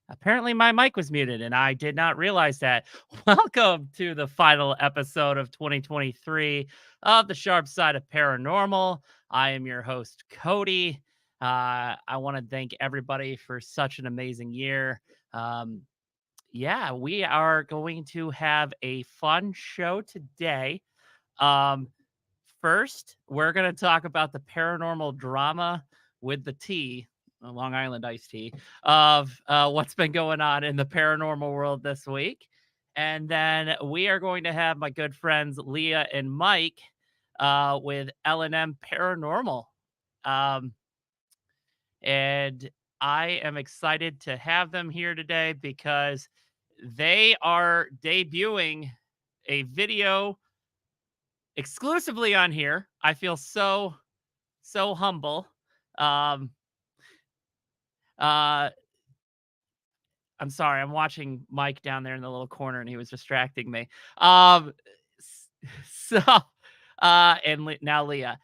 Apparently, my mic was muted, and I did not realize that. Welcome to the final episode of 2023 of the Sharp Side of Paranormal. I am your host, Cody. I want to thank everybody for such an amazing year. Um, yeah, we are going to have a fun show today. Um, First, we're going to talk about the paranormal drama with the tea, Long Island iced tea, of what's been going on in the paranormal world this week. And then we are going to have my good friends Leah and Mike with L&M Paranormal. Um, and I am excited to have them here today because they are debuting a video exclusively on here. I feel so humble. Um, uh, I'm sorry. I'm watching Mike down there in the little corner, and he was distracting me. Um, so, now Leah.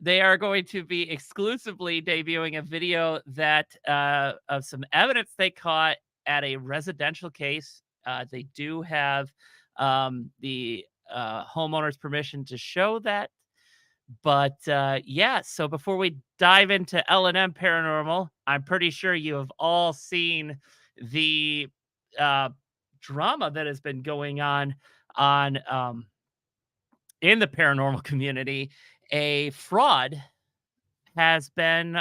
They are going to be exclusively debuting a video that of some evidence they caught at a residential case. They do have the homeowner's permission to show that. But yeah, so before we dive into L&M Paranormal, I'm pretty sure you have all seen the uh, drama that has been going on in the paranormal community. A fraud has been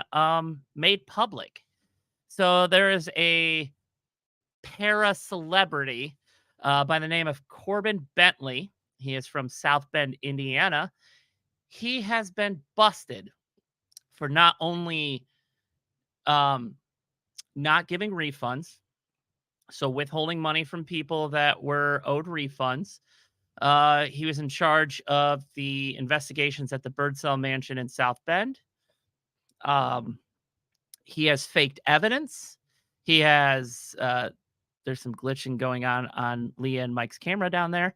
made public. So there is a para celebrity by the name of Corbin Bentley. He is from South Bend, Indiana. He has been busted for not only um, not giving refunds, so withholding money from people that were owed refunds. He was in charge of the investigations at the Birdsell Mansion in South Bend. Um, he has faked evidence. He has there's some glitching going on Leah and Mike's camera down there.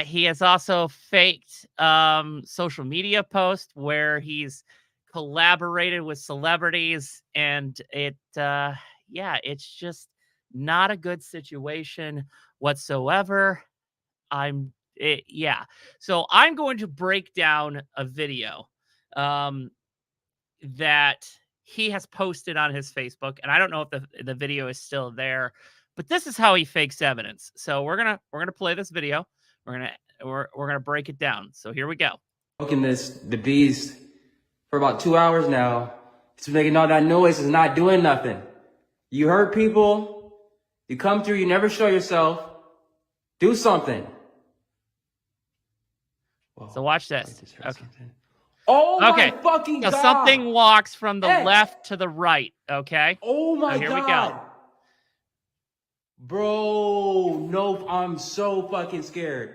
He has also faked social media posts where he's collaborated with celebrities, and it's just not a good situation whatsoever. So I'm going to break down a video um, that he has posted on his Facebook, and I don't know if the video is still there, but this is how he fakes evidence. So we're gonna play this video. We're gonna break it down. So here we go. The beast for about 2 hours now. It's making all that noise. Is not doing nothing. You hurt people. You come through. You never show yourself. Do something. Whoa, so watch this. Okay. Something. Oh okay. My fucking God. So something walks from the left to the right. Okay. Oh my so here God. we go. Bro, no, I'm so fucking scared.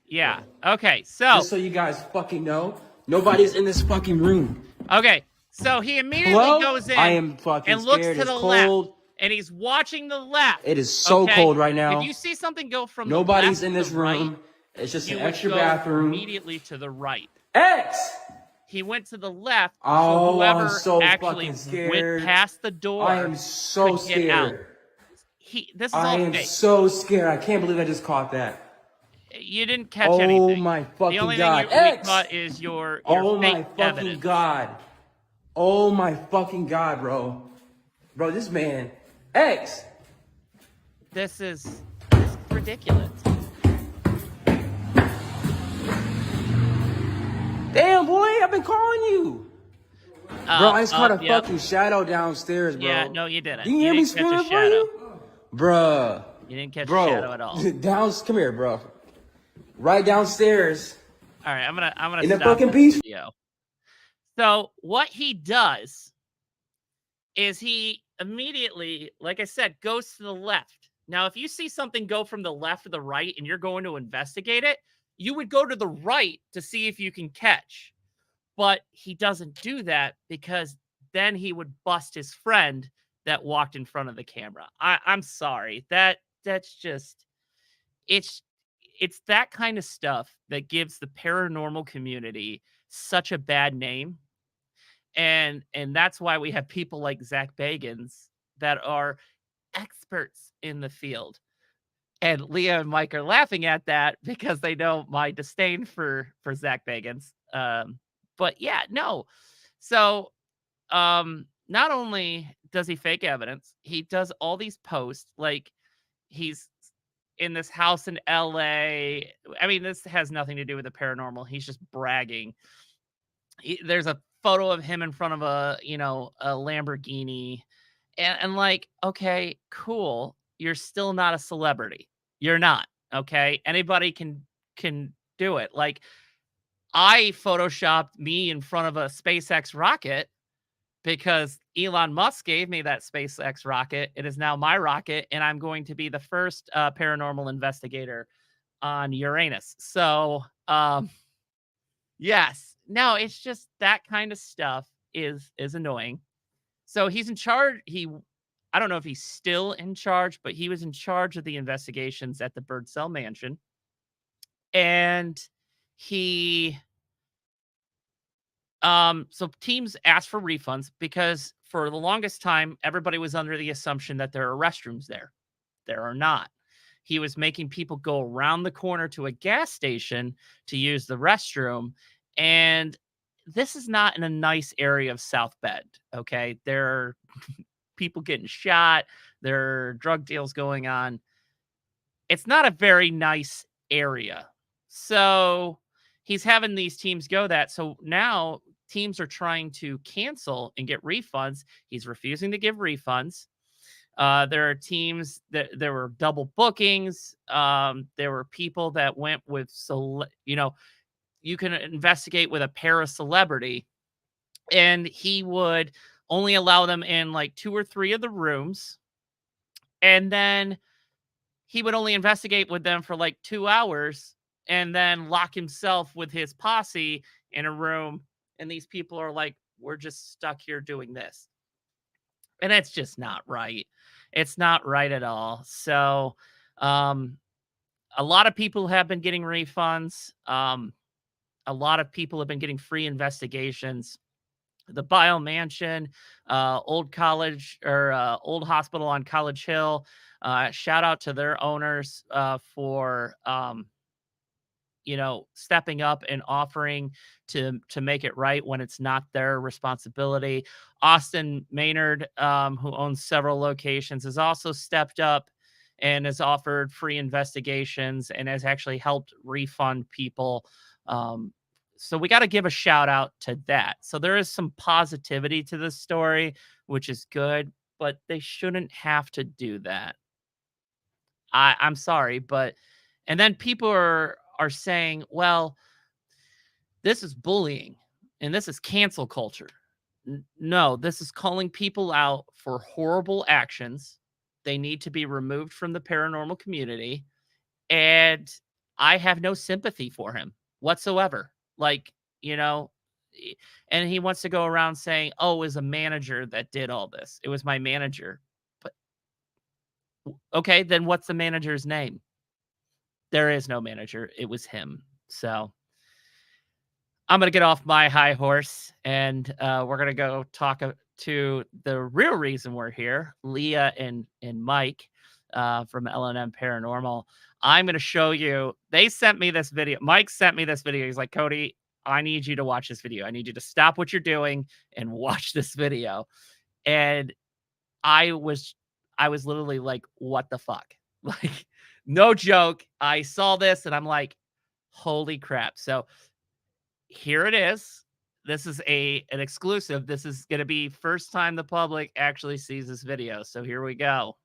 Yeah. Okay. So just so you guys fucking know, nobody's in this fucking room. Okay. So he immediately goes in and looks to the left. And he's watching the left. It is so cold right now. If you see something go from nobody's the left in this to the right, room. It's just an you would extra go bathroom. Immediately to the right. X. He went to the left. Oh, so whoever I'm so actually fucking scared. went past the door. I am so scared. Out. This is all fake. So scared. I can't believe I just caught that. You didn't catch anything. Oh my fucking God. The only thing we caught is your oh fake my fucking evidence. God. Oh my fucking God, bro. Bro, this man. X. This is ridiculous. Damn, boy, I've been calling you. Bro, I just caught a fucking shadow downstairs, bro. Yeah, no, you didn't. You hear me screaming for you? Bruh. You didn't catch a shadow at all. Come here, bro. Right downstairs. All right, I'm gonna in stop the fucking this video. So what he does is he immediately, like I said, goes to the left. Now, if you see something go from the left to the right and you're going to investigate it, you would go to the right to see if you can catch. But he doesn't do that because then he would bust his friend that walked in front of the camera. I'm sorry. That's just it's that kind of stuff that gives the paranormal community such a bad name. And that's why we have people like Zach Bagans that are experts in the field. And Leah and Mike are laughing at that because they know my disdain for Zach Bagans. But yeah, no. So not only does he fake evidence, he does all these posts like he's in this house in LA. I mean, this has nothing to do with the paranormal. He's just bragging. There's a photo of him in front of a Lamborghini, and like, okay, cool. You're still not a celebrity. You're not. Okay. Anybody can do it. Like, I photoshopped me in front of a SpaceX rocket because Elon Musk gave me that SpaceX rocket. It is now my rocket, and I'm going to be the first paranormal investigator on Uranus. So, yes, no, it's just that kind of stuff is annoying. So he's in charge. I don't know if he's still in charge, but he was in charge of the investigations at the Birdsell Mansion, and he so teams asked for refunds because for the longest time, everybody was under the assumption that there are restrooms there. There are not. He was making people go around the corner to a gas station to use the restroom. And this is not in a nice area of South Bend. Okay. There are people getting shot, there are drug deals going on. It's not a very nice area. So he's having these teams go that. So now teams are trying to cancel and get refunds. He's refusing to give refunds. There are teams that there were double bookings. There were people that went with, you can investigate with a para celebrity, and he would only allow them in like 2 or 3 of the rooms. And then he would only investigate with them for like 2 hours and then lock himself with his posse in a room. And these people are like, we're just stuck here doing this. And it's just not right. It's not right at all. So, a lot of people have been getting refunds. A lot of people have been getting free investigations. The Bio Mansion, old college or old hospital on College Hill. Shout out to their owners for stepping up and offering to make it right when it's not their responsibility. Austin Maynard, who owns several locations, has also stepped up and has offered free investigations and has actually helped refund people. So we got to give a shout out to that. So there is some positivity to this story, which is good, but they shouldn't have to do that. I'm sorry, but and then people are saying, well, this is bullying and this is cancel culture. No, this is calling people out for horrible actions. They need to be removed from the paranormal community. And I have no sympathy for him whatsoever. Like, you know, and he wants to go around saying, oh, it was a manager that did all this. It was my manager. But okay, then what's the manager's name? There is no manager. It was him. So I'm going to get off my high horse and we're going to go talk to the real reason we're here, Leah and Mike from L&M Paranormal. I'm going to show you. They sent me this video. Mike sent me this video. He's like, Cody, I need you to watch this video. I need you to stop what you're doing and watch this video. And I was literally like, what the fuck? Like, no joke. I saw this and I'm like, holy crap. So here it is. This is an exclusive. This is going to be first time the public actually sees this video. So here we go.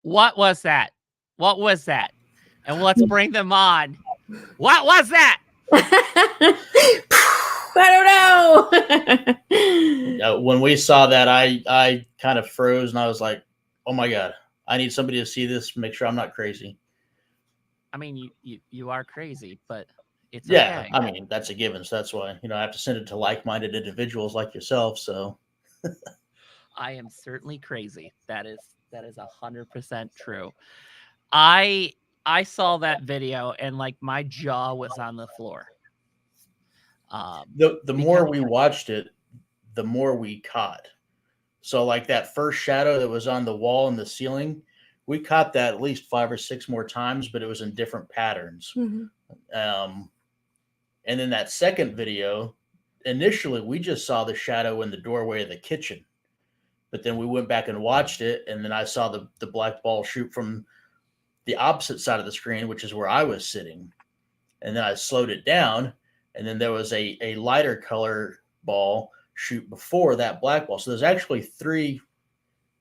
What was that? What was that? And let's bring them on. What was that? I don't know. When we saw that, I kind of froze and I was like, "Oh my god, I need somebody to see this, make sure I'm not crazy." I mean, you are crazy, but it's Yeah, okay. I mean that's a given. So that's why I have to send it to like-minded individuals like yourself. So I am certainly crazy. That is 100% true. I saw that video and like my jaw was on the floor. the Because more we watched it, the more we caught. So like that first shadow that was on the wall and the ceiling, we caught that at least 5 or 6 more times, but it was in different patterns. Um, and then that second video, initially we just saw the shadow in the doorway of the kitchen, but then we went back and watched it, and then I saw the black ball shoot from the opposite side of the screen, which is where I was sitting, and then I slowed it down, and then there was a lighter color ball shoot before that black ball. So there's actually 3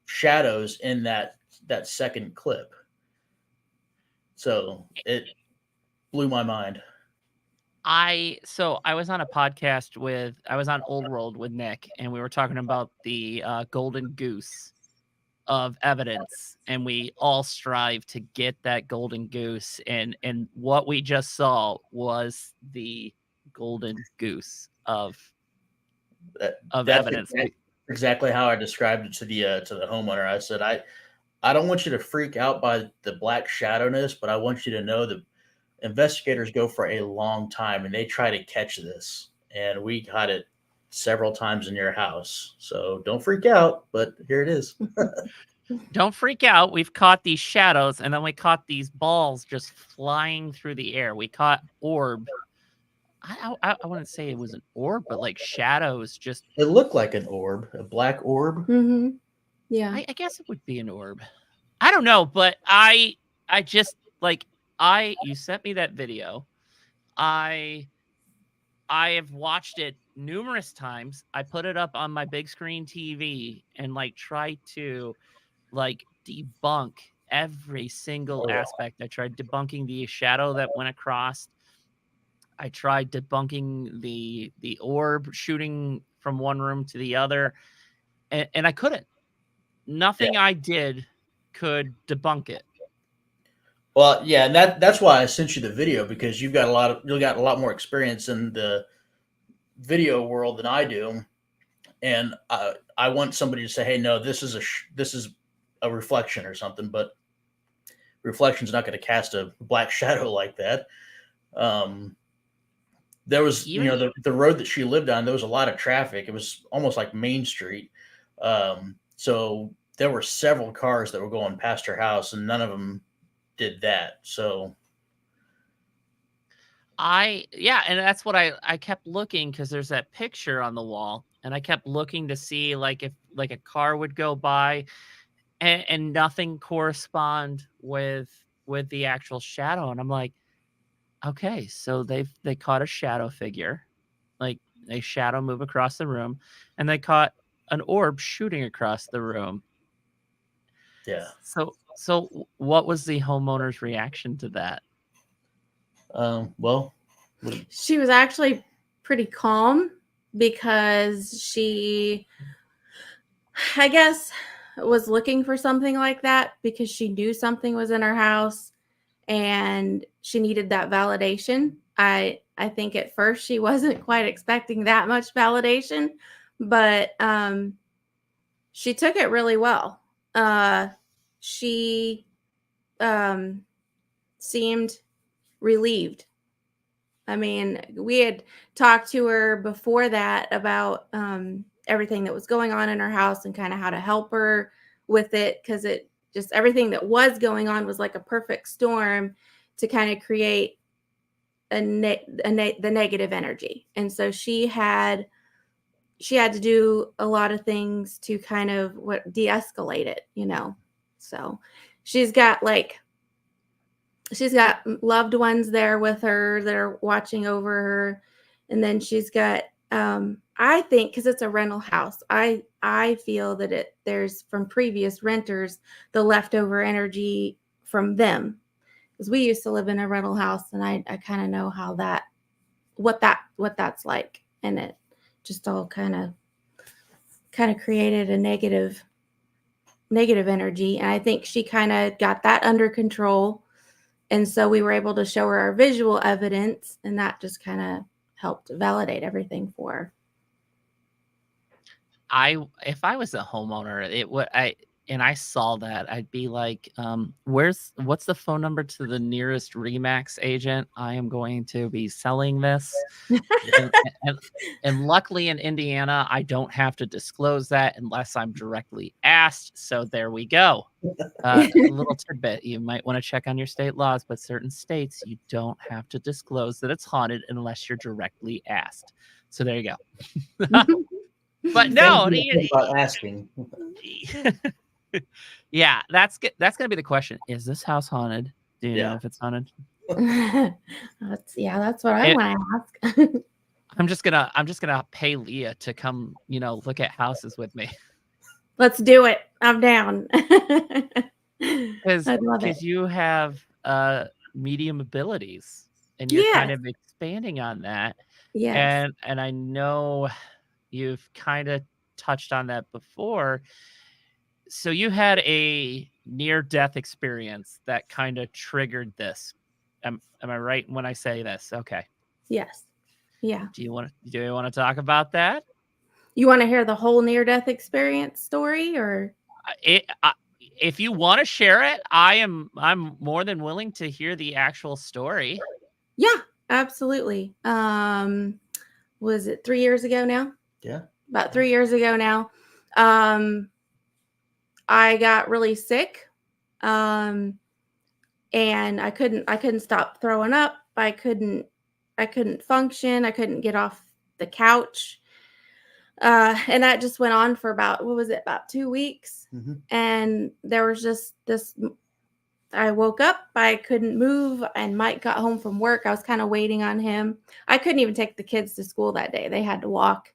shadows in that second clip. So it blew my mind. I was on a podcast I was on Old World with Nick, and we were talking about the golden goose of evidence, and we all strive to get that golden goose, and what we just saw was the golden goose of That's evidence. exactly how I described it to the homeowner. I said, I don't want you to freak out by the black shadowness, but I want you to know that investigators go for a long time and they try to catch this. And we caught it several times in your house. So don't freak out, but here it is. Don't freak out. We've caught these shadows, and then we caught these balls just flying through the air. We caught orb. I wouldn't say it was an orb, but like shadows just. It looked like an orb, a black orb. Yeah. I guess it would be an orb. I don't know, but I just like you sent me that video. I have watched it numerous times. I put it up on my big screen TV and like try to like debunk every single aspect. I tried debunking the shadow that went across. I tried debunking the orb shooting from one room to the other, and I couldn't. Nothing I did could debunk it. Well, yeah, and that's why I sent you the video, because you got a lot more experience in the video world than I do, and I want somebody to say, "Hey, no, this is a reflection or something," but reflection's not going to cast a black shadow like that. There was, the road that she lived on, there was a lot of traffic. It was almost like Main Street. So there were several cars that were going past her house, and none of them did that. So and that's what I kept looking, because there's that picture on the wall, and I kept looking to see like if like a car would go by, and nothing correspond with the actual shadow. And I'm like, okay, so they caught a shadow figure, like a shadow move across the room, and they caught an orb shooting across the room. yeah. So what was the homeowner's reaction to that? Well, she was actually pretty calm, because she, I guess, was looking for something like that, because she knew something was in her house and she needed that validation. I think at first she wasn't quite expecting that much validation, but she took it really well. She seemed relieved. I mean, we had talked to her before that about everything that was going on in her house and kind of how to help her with it, because it just, everything that was going on was like a perfect storm to kind of create the negative energy. And so she had to do a lot of things to kind of de-escalate it, So she's got loved ones there with her that are watching over her. And then she's got I think because it's a rental house, I feel that there's from previous renters the leftover energy from them, because we used to live in a rental house, and I kind of know how what that's like, and it just all kind of created a negative energy, and I think she kind of got that under control, and so we were able to show her our visual evidence, and that just kind of helped validate everything for her. If I was a homeowner, it would and I saw that, I'd be like, what's the phone number to the nearest Remax agent? I am going to be selling this. And, and, and luckily in Indiana, I don't have to disclose that unless I'm directly asked. So there we go. A little tidbit. You might want to check on your state laws, but certain states, you don't have to disclose that it's haunted unless you're directly asked. So there you go. But no, Thank you about asking. yeah, that's gonna be the question. Is this house haunted? Do you know if it's haunted? That's what I want to ask. I'm just gonna pay Leah to come, look at houses with me. Let's do it. I'm down. Because you have medium abilities, and you're kind of expanding on that. Yes. And I know you've kind of touched on that before. So you had a near-death experience that kind of triggered this. Am I right when I say this? Okay. Yes. Yeah. Do you want to talk about that? You want to hear the whole near-death experience story, or if you want to share it, I'm more than willing to hear the actual story. Yeah, absolutely. Was it 3 years ago now? Yeah. About 3 years ago now. I got really sick. And I couldn't stop throwing up. I couldn't function. I couldn't get off the couch. And that just went on for about 2 weeks. Mm-hmm. And there was just this, I woke up, I couldn't move, and Mike got home from work. I was kind of waiting on him. I couldn't even take the kids to school that day. They had to walk.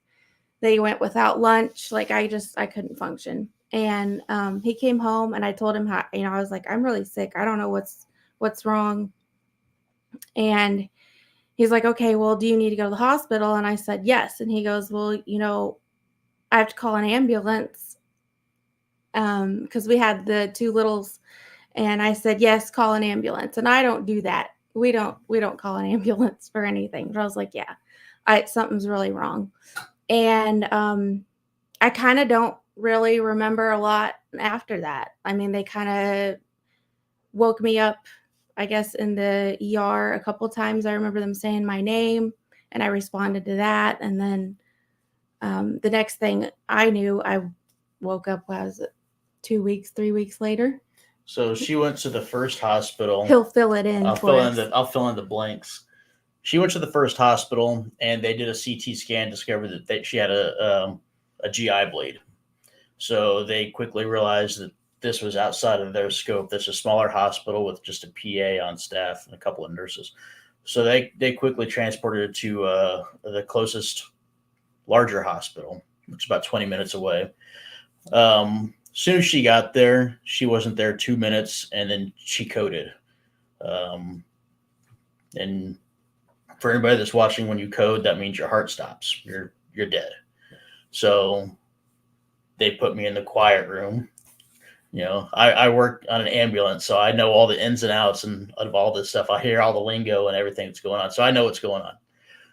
They went without lunch. Like I couldn't function. And he came home, and I told him how, I was like, I'm really sick. I don't know what's wrong. And he's like, okay, well, do you need to go to the hospital? And I said, yes. And he goes, well, I have to call an ambulance. Because we had the two littles. And I said, yes, call an ambulance. And I don't do that. We don't call an ambulance for anything. But I was like, yeah, something's really wrong. And I kind of don't really remember a lot after that. I mean, they kind of woke me up, I guess, in the ER a couple times. I remember them saying my name, and I responded to that. And then the next thing I knew, I woke up, 3 weeks later. So she went to the first hospital. He'll fill it in. I'll fill in the blanks. She went to the first hospital, and they did a CT scan, discovered that she had a GI bleed. So they quickly realized that this was outside of their scope. This is a smaller hospital with just a PA on staff and a couple of nurses. So they quickly transported her to the closest larger hospital, which is about 20 minutes away. As soon as she got there, she wasn't there 2 minutes, and then she coded. And for anybody that's watching, when you code, that means your heart stops. You're dead. So they put me in the quiet room. I work on an ambulance, so I know all the ins and outs of all this stuff. I hear all the lingo and everything that's going on, so I know what's going on.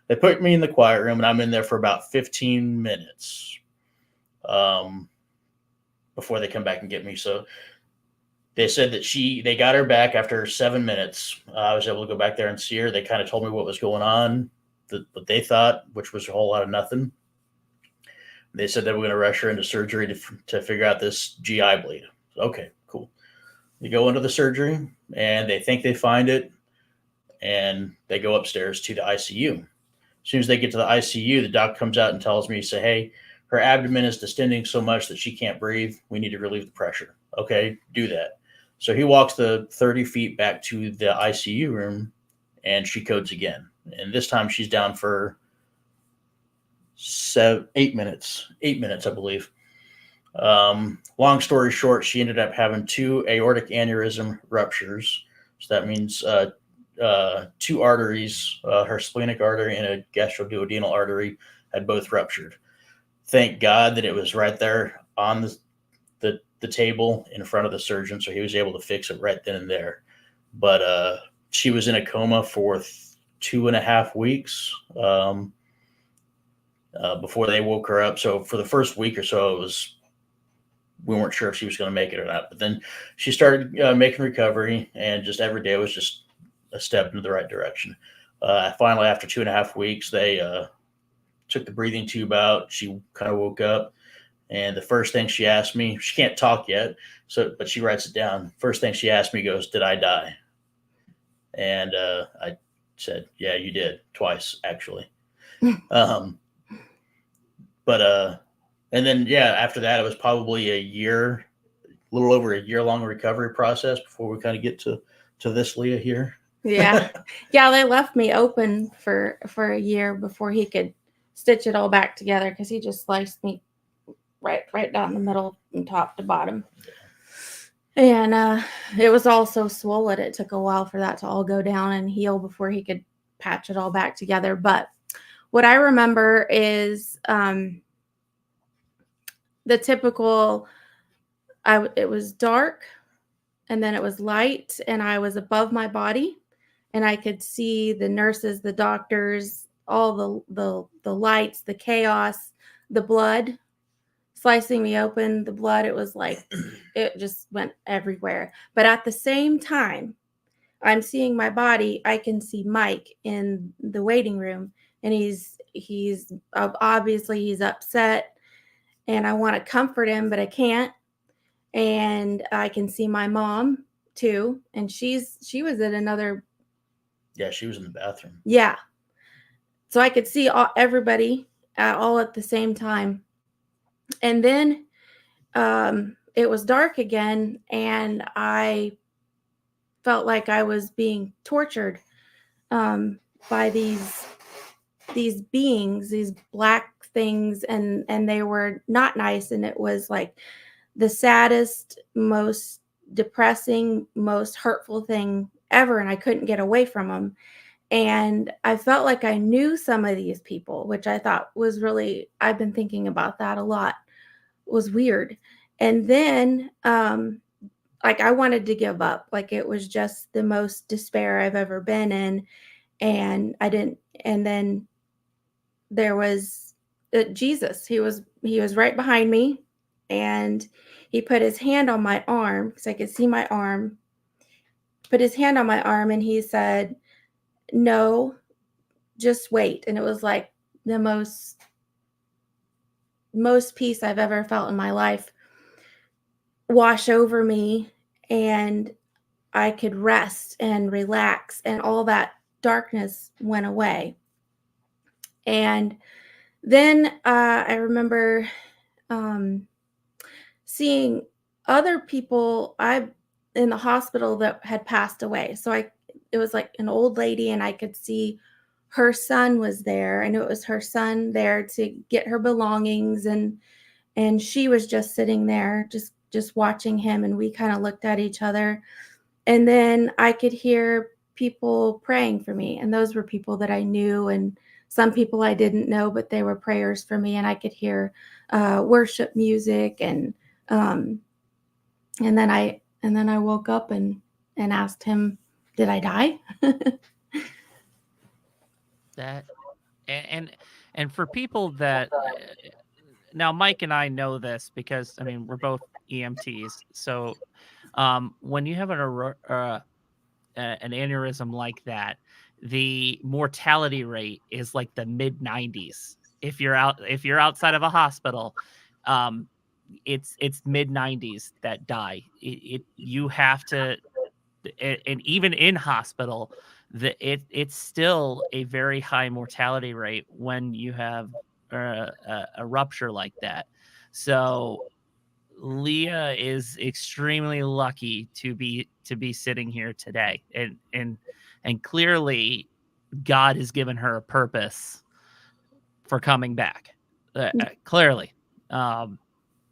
They put me in the quiet room, and I'm in there for about 15 minutes before they come back and get me. So they said that they got her back after 7 minutes. I was able to go back there and see her. They kind of told me what was going on, what they thought, which was a whole lot of nothing. They said they were going to rush her into surgery to figure out this GI bleed. Okay, cool. They go into the surgery, and they think they find it, and they go upstairs to the ICU. As soon as they get to the ICU, the doc comes out and tells me, say, hey, her abdomen is distending so much that she can't breathe. We need to relieve the pressure. Okay, do that. So he walks the 30 feet back to the ICU room, and she codes again. And this time she's down for 8 minutes. 8 minutes, I believe. Long story short, she ended up having 2 aortic aneurysm ruptures. So that means 2 arteries, her splenic artery and a gastroduodenal artery, had both ruptured. Thank God that it was right there on the table in front of the surgeon, so he was able to fix it right then and there. But she was in a coma for 2.5 weeks before they woke her up. So for the first week or so, we weren't sure if she was going to make it or not. But then she started making recovery, and just every day was just a step into the right direction. Finally, after 2.5 weeks, they took the breathing tube out. She kind of woke up, and the first thing she asked me, she can't talk yet, but she writes it down. First thing she asked me goes, "Did I die?" And I said, "Yeah, you did, twice actually." But and then after that, it was probably a little over a year long recovery process before we kind of get to this Leah here. Yeah. Yeah, they left me open for a year before he could stitch it all back together, because he just sliced me right down the middle from top to bottom. And it was all so swollen. It took a while for that to all go down and heal before he could patch it all back together. But what I remember is the typical, it was dark, and then it was light, and I was above my body, and I could see the nurses, the doctors, all the lights, the chaos, the blood slicing me open, the blood. It was like, it just went everywhere. But at the same time, I'm seeing my body. I can see Mike in the waiting room, and he's obviously he's upset, and I want to comfort him, but I can't. And I can see my mom too, and she was in another. Yeah, she was in the bathroom. Yeah. So I could see everybody all at the same time. And then it was dark again, and I felt like I was being tortured by these beings, these black things, and they were not nice. And it was like the saddest, most depressing, most hurtful thing ever, and I couldn't get away from them. And I felt like I knew some of these people, which I thought was really, I've been thinking about that a lot. It was weird. And then like I wanted to give up. Like it was just the most despair I've ever been in. And I didn't. And then there was Jesus. He was right behind me, and he put his hand on my arm, because I could see my arm. Put his hand on my arm, and he said, "No, just wait." And it was like the most peace I've ever felt in my life wash over me, and I could rest and relax, and all that darkness went away. And then I remember seeing other people in the hospital that had passed away. So it was like an old lady, and I could see her son was there. I knew it was her son there to get her belongings, and she was just sitting there, just watching him, and we kind of looked at each other. And then I could hear people praying for me, and those were people that I knew, and some people I didn't know, but they were prayers for me. And I could hear worship music, and then I woke up and asked him, "Did I die?" That and for people that now Mike and I know this because I mean we're both EMTs. So when you have an aneurysm like that, the mortality rate is like the mid 90s. If you're outside of a hospital, it's mid 90s that die. You have to, and even in hospital, it's still a very high mortality rate when you have a rupture like that. So Leah is extremely lucky to be sitting here today, and clearly God has given her a purpose for coming back. Clearly. And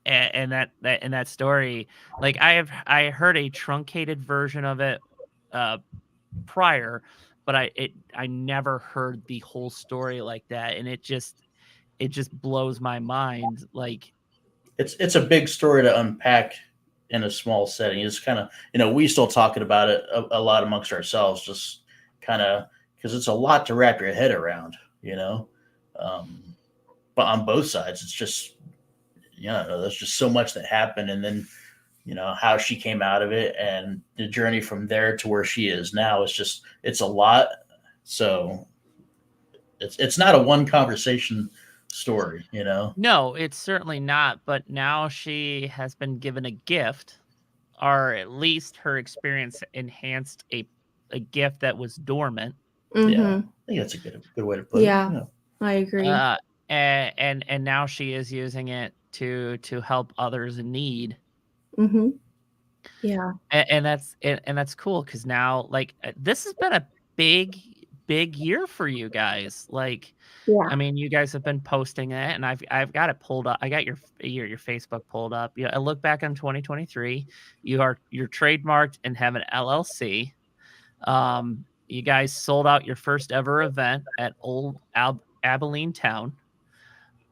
that story, like I heard a truncated version of it prior, but I never heard the whole story like that, and it just blows my mind. Like, It's a big story to unpack in a small setting. It's kind of, we still talking about it a lot amongst ourselves, just kind of because it's a lot to wrap your head around, but on both sides, it's just, there's just so much that happened, and then how she came out of it and the journey from there to where she is now is just, it's a lot. So it's not a one conversation story. no, it's certainly not. But now she has been given a gift, or at least her experience enhanced a gift that was dormant. Yeah, I think that's a good way to put it. Yeah, I agree. And now she is using it to help others in need. Yeah. And that's cool, because now, like, this has been a big year for you guys. Like, Yeah. I mean, you guys have been posting it, and I've got it pulled up. I got your Facebook pulled up. Yeah, I look back on 2023. You're trademarked and have an LLC. You guys sold out your first ever event at Old Abilene Town.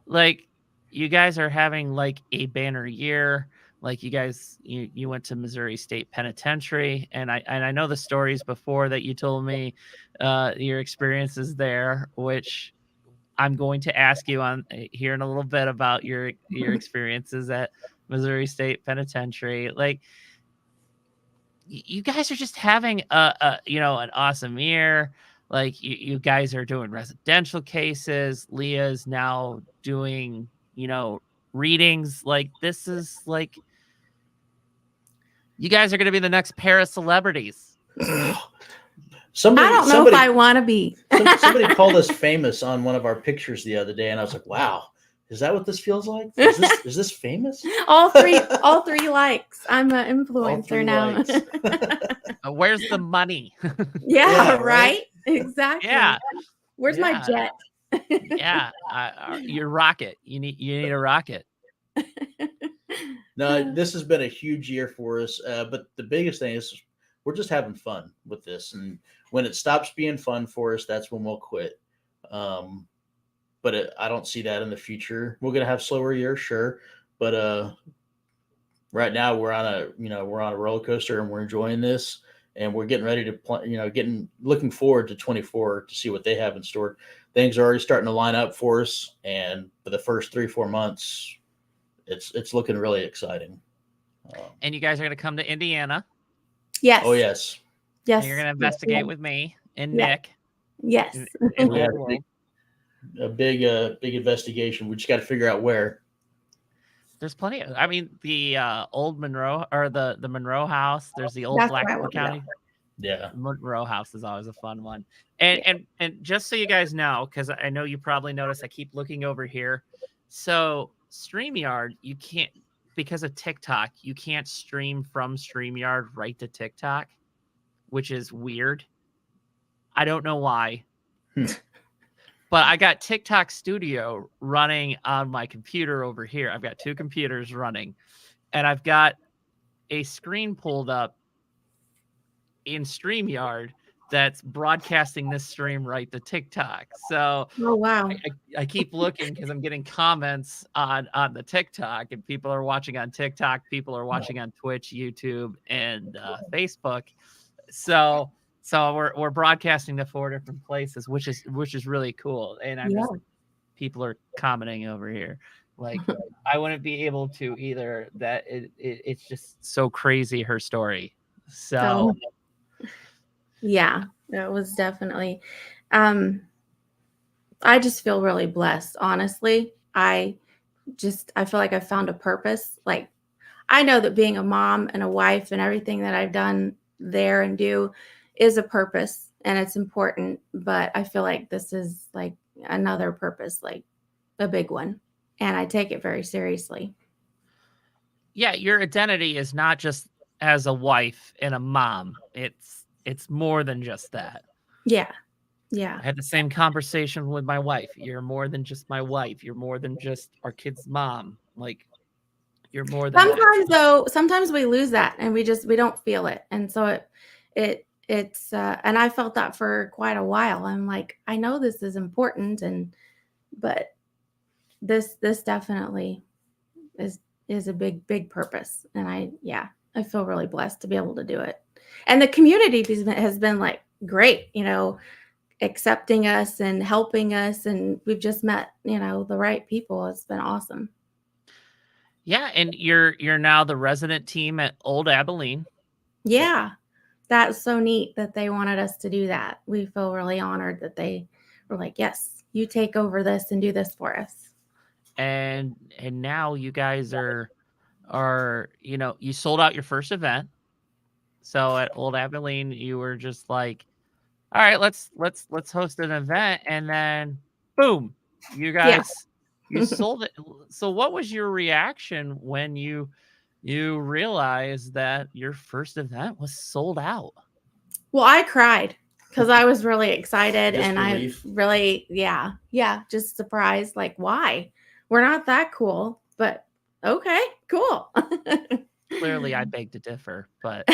Like, you guys are having like a banner year. Like, you guys, you went to Missouri State Penitentiary, and I know the stories before that you told me, your experiences there, which I'm going to ask you on here in a little bit about your experiences at Missouri State Penitentiary. Like, you guys are just having an awesome year. Like, you guys are doing residential cases. Leah's now doing, readings. Like, this is like, you guys are going to be the next pair of celebrities. I don't know if I want to be. Somebody called us famous on one of our pictures the other day, and I was like, wow, is that what this feels like? Is this famous? all three likes. I'm an influencer now. Where's the money? Yeah, right? Exactly. Yeah. Where's my jet? Yeah. Your rocket. You need a rocket. No, this has been a huge year for us. But the biggest thing is we're just having fun with this. And when it stops being fun for us, that's when we'll quit. But I don't see that in the future. We're going to have slower years, sure. But right now we're on a roller coaster, and we're enjoying this, and we're getting ready to looking forward to 24 to see what they have in store. Things are already starting to line up for us. And for the first 3-4 months, it's looking really exciting. And you guys are going to come to Indiana. Yes. Oh, yes. Yes. And you're going to investigate with me and Nick. Yes. And we have a big investigation. We just got to figure out where. There's plenty of, I mean, the old Monroe, or the Monroe House. There's the old Blackburn County. Yeah. Monroe House is always a fun one. And just so you guys know, because I know you probably noticed, I keep looking over here. So StreamYard, you can't, because of TikTok, you can't stream from StreamYard right to TikTok, which is weird. I don't know why. But I got TikTok Studio running on my computer over here. I've got 2 computers running, and I've got a screen pulled up in StreamYard that's broadcasting this stream right to TikTok. So, oh wow, I keep looking because I'm getting comments on the TikTok, and people are watching on TikTok. People are watching on Twitch, YouTube, and Facebook. So we're broadcasting to 4 different places, which is really cool. And people are commenting over here. Like, I wouldn't be able to either. That it's just so crazy, her story. So yeah, that was definitely. I just feel really blessed, honestly. I feel like I found a purpose. Like, I know that being a mom and a wife and everything that I've done there and do is a purpose, and it's important, but I feel like this is like another purpose, like a big one, and I take it very seriously. Yeah, your identity is not just as a wife and a mom. It's more than just that. Yeah. Yeah. I had the same conversation with my wife. You're more than just my wife. You're more than just our kid's mom. Like, you're more than that. Sometimes though, sometimes we lose that and we don't feel it. And so it's and I felt that for quite a while. I'm like, I know this is important, but this definitely is a big purpose. And I feel really blessed to be able to do it. And the community has been like great, accepting us and helping us, and we've just met, the right people. It's been awesome. Yeah, and you're now the resident team at Old Abilene. Yeah. That's so neat that they wanted us to do that. We feel really honored that they were like, yes, you take over this and do this for us. And now you guys are you sold out your first event. So at Old Abilene, you were just like, all right, let's host an event, and then boom, you Yeah. guys you sold it. So what was your reaction when you realized that your first event was sold out? Well, I cried because I was really excited and Disbelief. I really, just surprised. Like, why? We're not that cool, but okay, cool. Clearly, I beg to differ, but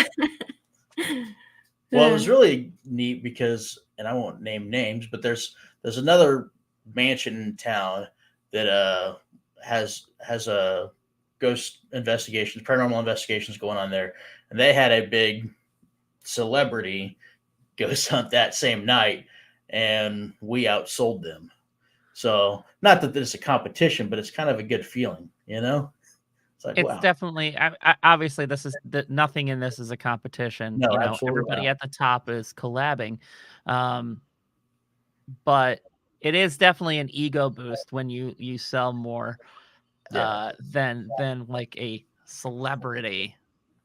Well, it was really neat because, and I won't name names, but there's another mansion in town that has a ghost investigations, paranormal investigations going on there, and they had a big celebrity ghost hunt that same night, and we outsold them. So, not that it's a competition, but it's kind of a good feeling, It's like, it's wow, definitely obviously this is nothing in this is a competition. no, absolutely Everybody not. at the top is collabing, but it is definitely an ego boost when you sell more Yeah, than like a celebrity.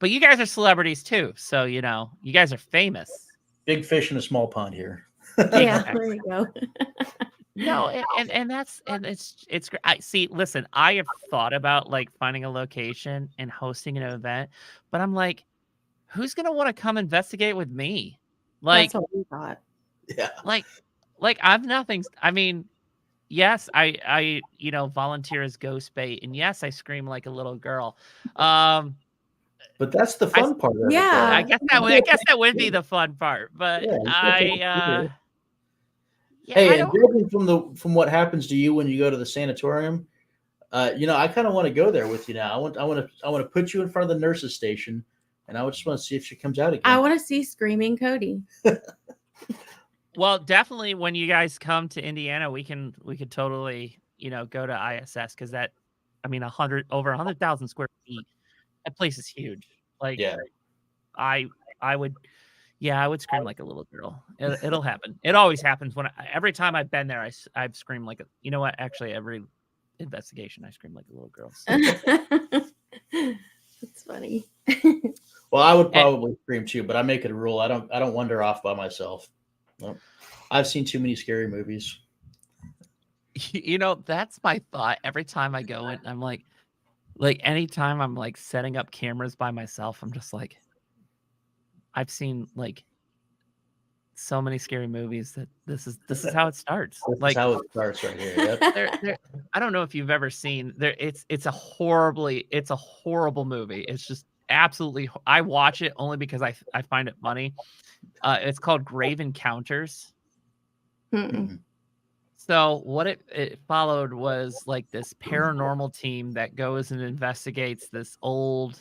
But you guys are celebrities too, so you guys are famous. big fish in a small pond here. Yeah, Exactly. there you go. No, and that's and it's great. I see. Listen, I have thought about like finding a location and hosting an event, but I'm like, who's gonna want to come investigate with me? That's Like, what we thought. Yeah. like, I've nothing. I mean, yes, I volunteer as ghost bait, and yes, I scream like a little girl. Um, But that's the I s- fun part of it, Yeah. I though. guess that would be the fun part, but Yeah, you still take it serious. yeah, I Hey, and don't. judging from what happens to you when you go to the sanatorium, I kind of want to go there with you now. I want to put you in front of the nurses station, and I just want to see if she comes out I again. want to see Screaming Cody. Well, definitely when you guys come to Indiana, we could totally, go to ISS because I mean, over 100,000 square feet. That place is huge. Like Yeah, I would, yeah, I would scream like a little girl. It'll happen. It always happens every time I've been there. I've screamed like you know what? Actually, every investigation, I scream like a little girl. So. That's funny. well, I would And probably scream too, but I make it a rule. I don't wander off by myself. No. I've seen too many scary movies. that's my thought every time I go in. I'm like anytime I'm like setting up cameras by myself, I'm just like, I've seen like so many scary movies that this is how it starts. This is Like how it starts right here. Yep. there I don't know if you've ever seen there it's a horrible movie. It's just absolutely I watch it only because I find it funny. It's called Grave Encounters. Mm-mm. So what it followed was like this paranormal team that goes and investigates this old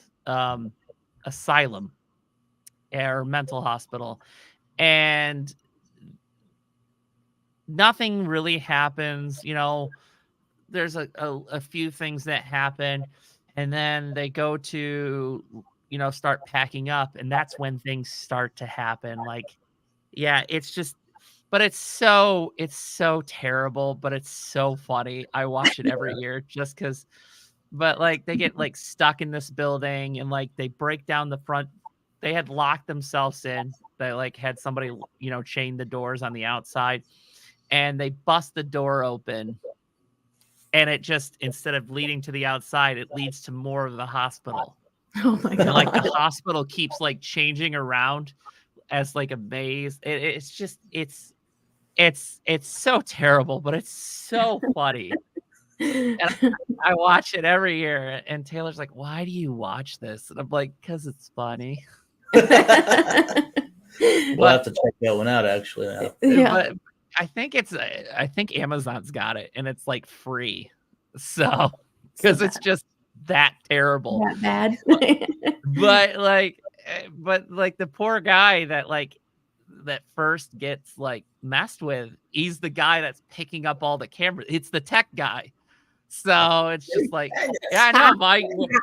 asylum or mental hospital, and nothing really happens. There's a few things that happen, and then they go to start packing up, and that's when things start to happen. Like, yeah, it's just but it's so terrible, but it's so funny. I watch it every year just because. But like they get like stuck in this building, and like they break down the front. They had locked themselves in. They like had somebody chain the doors on the outside, and they bust the door open, and it just instead of leading to the outside, it leads to more of the hospital. Oh my And like the god. hospital keeps like changing around as like a maze. It's just it's so terrible, but it's so funny. And I watch it every year, and Taylor's like, "Why do you watch this?" And I'm like, "'Cause it's funny." We'll But have to check that one out actually now. Yeah. but I think I think Amazon's got it, and it's, like, free. So, So 'cause it's just that terrible. that bad. But, like, the poor guy that, like, that first gets, like, messed with, he's the guy that's picking up all the cameras. It's the tech guy. So, it's just like, "Yeah, I know,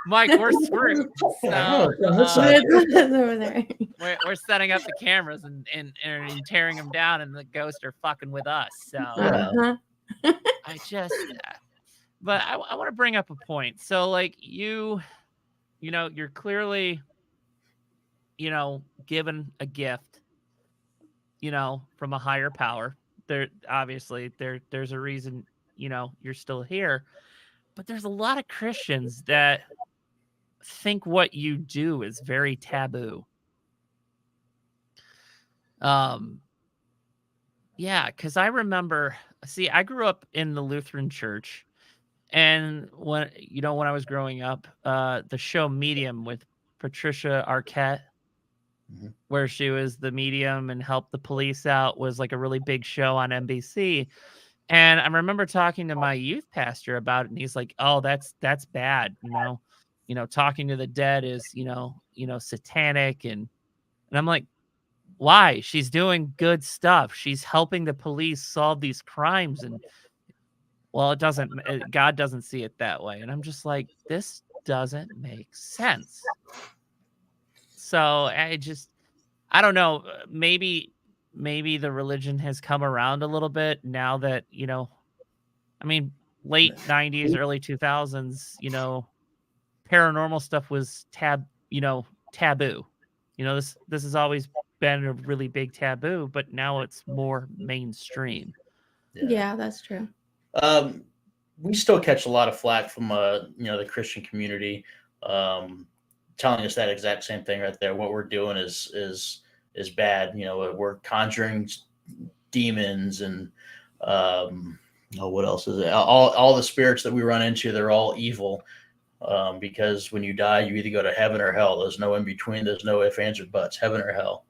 Mike, we're screwed." So, It's over there. we're setting up the cameras and tearing them down, and the ghosts are fucking with us. So, Uh-huh. I just but I wanna bring up a point. So, like, you know, you're clearly, given a gift, from a higher power. Obviously there's a reason, you're still here. But there's a lot of Christians that think what you do is very taboo. Um, yeah, because I remember, see, I grew up in the Lutheran church, and when I was growing up, the show Medium with Patricia Arquette, Mhm. where she was the medium and helped the police out, was like a really big show on NBC. And I remember talking to my youth pastor about it, and he's like, "Oh, that's bad, talking to the dead is, satanic." And I'm like, "Why? She's doing good stuff. She's helping the police solve these crimes." And well, God doesn't see it that way. And I'm just like, this doesn't make sense. So I don't know, maybe the religion has come around a little bit now that, I mean, late 90s, early 2000s, paranormal stuff was taboo. This has always been a really big taboo, but now it's more mainstream. Yeah, that's true. Um, we still catch a lot of flack from the Christian community, telling us that exact same thing right there. What we're doing is bad. We're conjuring demons and what else is it? All the spirits that we run into, they're all evil. Because when you die, you either go to heaven or hell. There's no in between. There's no ifs, ands, or buts. Heaven or hell.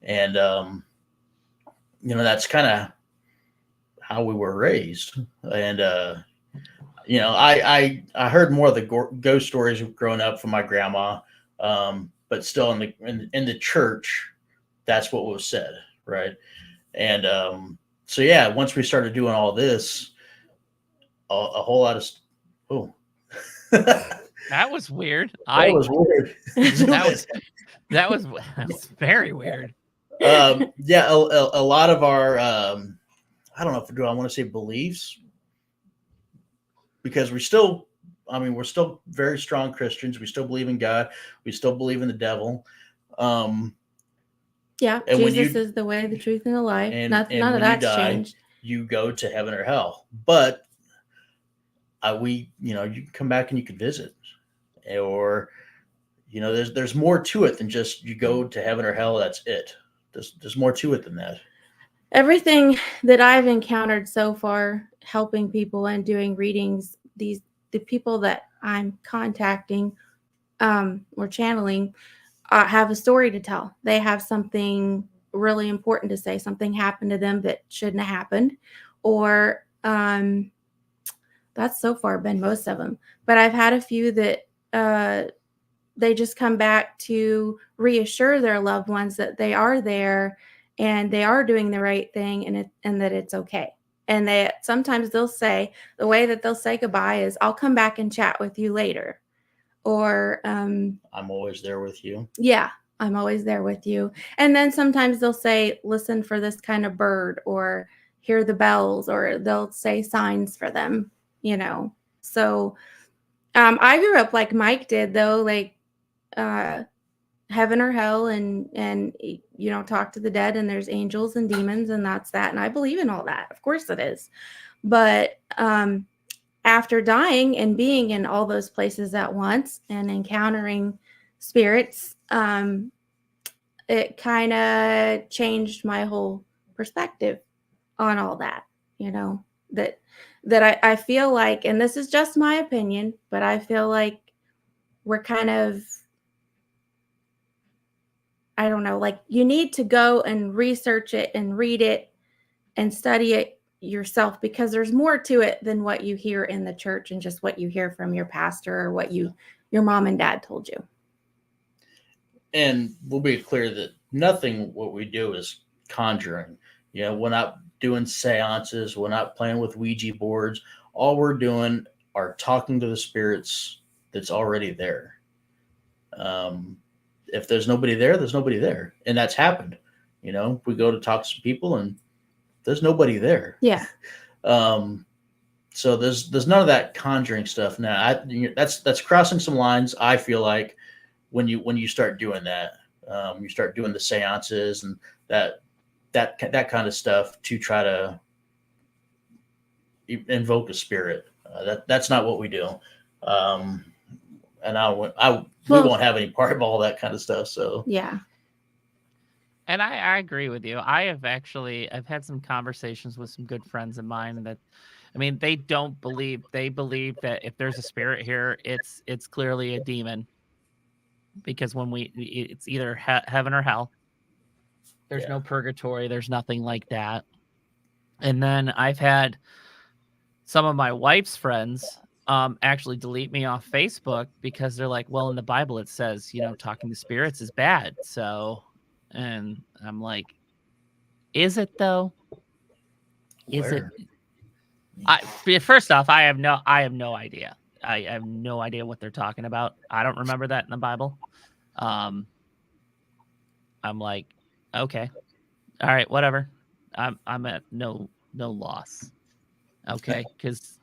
And that's kind of how we were raised. And I heard more of the ghost stories growing up from my grandma, but still in the church, that's what was said, right? And so yeah, once we started doing all this, a whole lot of That was weird. That was weird. that was very weird. Yeah, a lot of our I don't know if I want to say beliefs, because we're still very strong Christians. We still believe in God. We still believe in the devil. Yeah, And Jesus is the way, the truth, and the life. None of that's changed. You go to heaven or hell. But you can come back and you can visit, or there's more to it than just you go to heaven or hell. That's it. There's more to it than that. Everything that I've encountered so far, helping people and doing readings, the people that I'm contacting or channeling have a story to tell. They have something really important to say. Something happened to them that shouldn't have happened, or that's so far been most of them. But I've had a few that they just come back to reassure their loved ones that they are there and they are doing the right thing, and that it's okay. And sometimes they'll say, the way that they'll say goodbye is, "I'll come back and chat with you later." Or I'm always there with you. Yeah, I'm always there with you. And then sometimes they'll say, "Listen for this kind of bird," or "Hear the bells," or they'll say signs for them, So I grew up like Mike did, though, like heaven or hell, and talk to the dead, and there's angels and demons, and that's that. And I believe in all that. Of course it is. But after dying and being in all those places at once and encountering spirits, it kind of changed my whole perspective on all that, you know, that I feel like, and this is just my opinion, but I feel like we're kind of, I don't know, like you need to go and research it and read it and study it yourself, because there's more to it than what you hear in the church and just what you hear from your pastor or what your mom and dad told you. And we'll be clear that nothing what we do is conjuring. You know, we're not doing seances, we're not playing with Ouija boards. All we're doing are talking to the spirits that's already there. If there's nobody there, there's nobody there. And that's happened. You know, we go to talk to some people and there's nobody there. Yeah. So there's none of that conjuring stuff. Now that's crossing some lines. I feel like when you start doing that, you start doing the seances and that kind of stuff to try to invoke a spirit. That's not what we do. And we won't have any part of all that kind of stuff. So yeah. And I agree with you. I've had some conversations with some good friends of mine that, I mean, they believe that if there's a spirit here, it's clearly a demon, because it's either heaven or hell. There's no purgatory. There's nothing like that. And then I've had some of my wife's friends actually delete me off Facebook because they're like, well, in the Bible it says, you know, talking to spirits is bad. So, and I'm like, is it though? Is it? First off, I have no idea. I have no idea what they're talking about. I don't remember that in the Bible. I'm like, okay, all right, whatever. I'm at no loss. Okay, because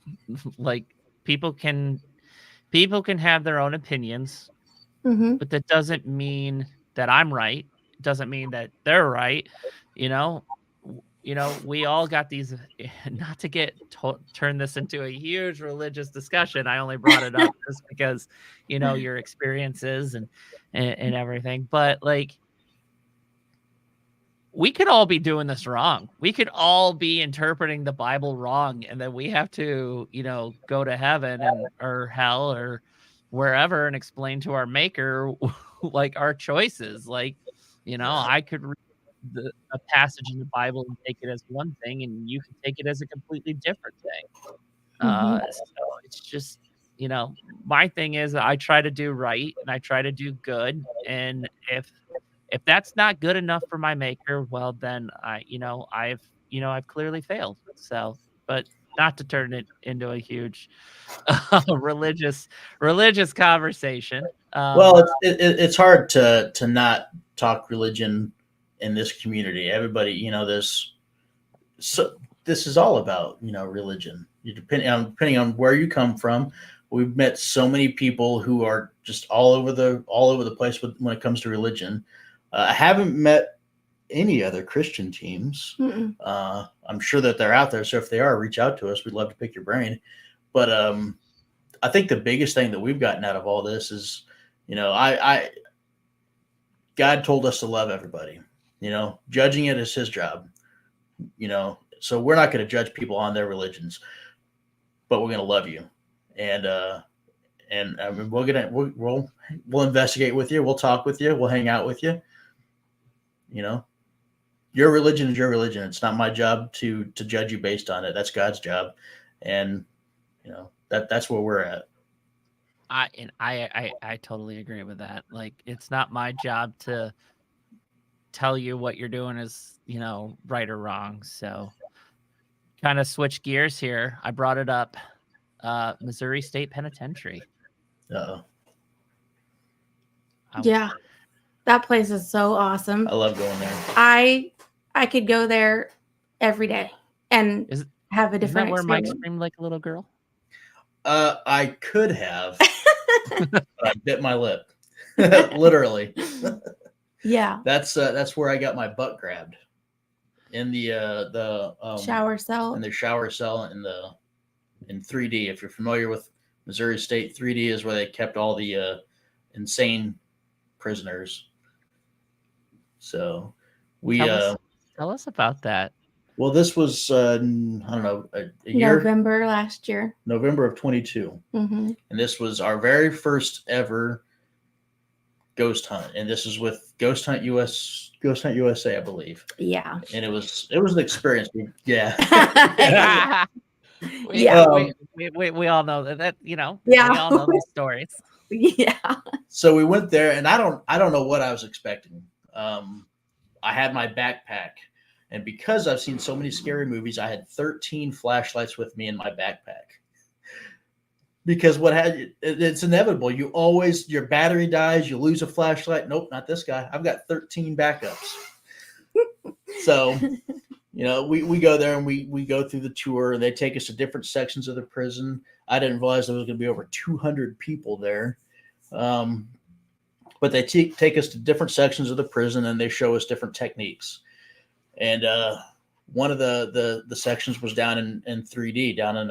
like people can have their own opinions, but that doesn't mean that I'm right. It doesn't mean that they're right. You know, we all got these. Not to turn this into a huge religious discussion. I only brought it up just because, you know, your experiences and everything. But like, we could all be doing this wrong. We could all be interpreting the Bible wrong, and then we have to, you know, go to heaven or hell or wherever and explain to our maker like our choices. Like, you know, I could read a passage in the Bible and take it as one thing, and you can take it as a completely different thing. So it's just, you know, my thing is I try to do right and I try to do good, and if that's not good enough for my maker, well, then I've clearly failed. So, but not to turn it into a huge religious conversation. Well, it's hard to not talk religion in this community. Everybody, you know, this is all about, you know, religion. Depending on where you come from, we've met so many people who are just all over the place when it comes to religion. I haven't met any other Christian teams. I'm sure that they're out there. So if they are, reach out to us. We'd love to pick your brain. But I think the biggest thing that we've gotten out of all this is, you know, God told us to love everybody. You know, judging it is His job. You know, so we're not going to judge people on their religions, but we're going to love you, and I mean, we'll investigate with you. We'll talk with you. We'll hang out with you. You know, your religion is your religion. It's not my job to judge you based on it. That's God's job, and you know that's where we're at. I totally agree with that. Like, it's not my job to tell you what you're doing is, you know, right or wrong. So, kind of switch gears here. I brought it up. Missouri State Penitentiary. Yeah. That place is so awesome. I love going there. I could go there every day and have a different Isn't that where experience. Mike screamed like a little girl? I could have, but I bit my lip. Literally. Yeah. That's where I got my butt grabbed. In the shower cell. In the shower cell in 3D. If you're familiar with Missouri State, 3D is where they kept all the insane prisoners. So we tell us about that. Well, this was I don't know, a year, November last year. November of 22, Mm-hmm. and this was our very first ever ghost hunt, and this is with Ghost Hunt USA, I believe. Yeah. And it was an experience. Yeah. we, Yeah. we all know that we Yeah. all know those stories. Yeah. So we went there, and I don't know what I was expecting. I had my backpack, and because I've seen so many scary movies, I had 13 flashlights with me in my backpack. Because it's inevitable. Your battery dies, you lose a flashlight. Nope, not this guy. I've got 13 backups. So, we go there and we go through the tour, and they take us to different sections of the prison. I didn't realize there was going to be over 200 people there. But they take us to different sections of the prison, and they show us different techniques. And one of the sections was down in 3D, down in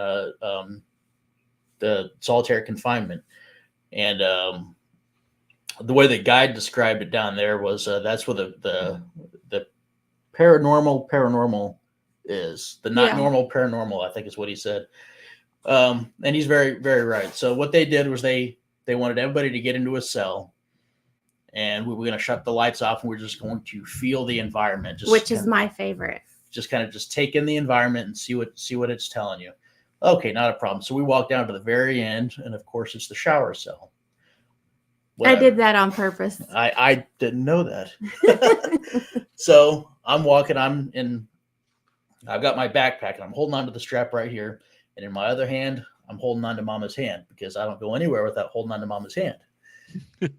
the solitary confinement. And the way the guide described it down there was that's where the paranormal is. The not normal paranormal, I think is what he said. And he's very, very right. So what they did was they wanted everybody to get into a cell, and we were going to shut the lights off, and we're just going to feel the environment. Which is my favorite. Just kind of just take in the environment and see what it's telling you. Okay, not a problem. So we walk down to the very end, and of course it's the shower cell. Whatever. I did that on purpose. I didn't know that. So I'm walking, I've got my backpack, and I'm holding on to the strap right here. And in my other hand, I'm holding on to Mama's hand, because I don't go anywhere without holding on to Mama's hand.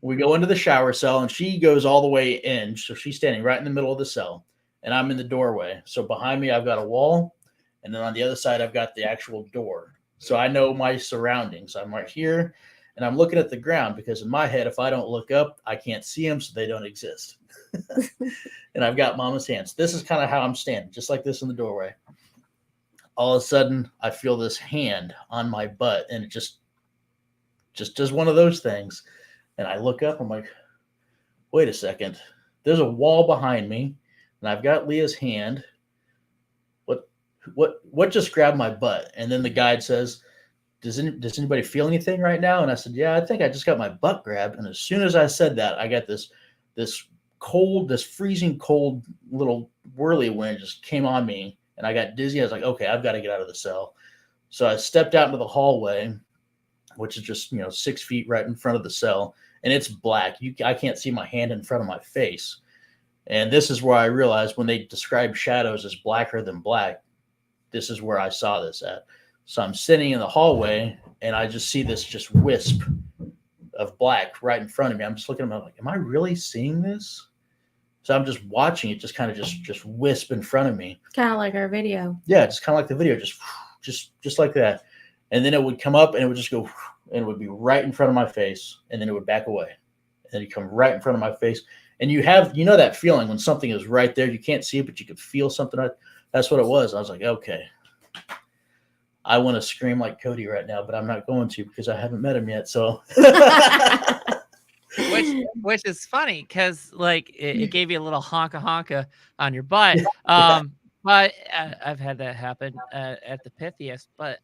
We go into the shower cell, and she goes all the way in. So she's standing right in the middle of the cell, and I'm in the doorway. So behind me, I've got a wall. And then on the other side, I've got the actual door. So I know my surroundings. I'm right here, and I'm looking at the ground, because in my head, if I don't look up, I can't see them, so they don't exist. And I've got Mama's hands. This is kind of how I'm standing, just like this in the doorway. All of a sudden, I feel this hand on my butt, and it just does one of those things. And I look up, I'm like, wait a second. There's a wall behind me, and I've got Leah's hand. What just grabbed my butt? And then the guide says, does anybody feel anything right now? And I said, yeah, I think I just got my butt grabbed. And as soon as I said that, I got this freezing cold little whirly wind just came on me, and I got dizzy. I was like, okay, I've got to get out of the cell. So I stepped out into the hallway, which is just 6 feet right in front of the cell, and it's black. I can't see my hand in front of my face. And this is where I realized, when they describe shadows as blacker than black, this is where I saw this at. So I'm sitting in the hallway, and I just see this just wisp of black right in front of me. I'm just looking at it, like, am I really seeing this? So I'm just watching it just kind of just wisp in front of me. Kind of like our video. Yeah, just kind of like the video, just like that. And then it would come up, and it would just go, and it would be right in front of my face, and then it would back away. And then it'd come right in front of my face. And you know that feeling when something is right there, you can't see it, but you could feel something. That's what it was. I was like, okay. I want to scream like Cody right now, but I'm not going to, because I haven't met him yet. So, which is funny, because it gave you a little honka on your butt. But I've had that happen at the Pythias. But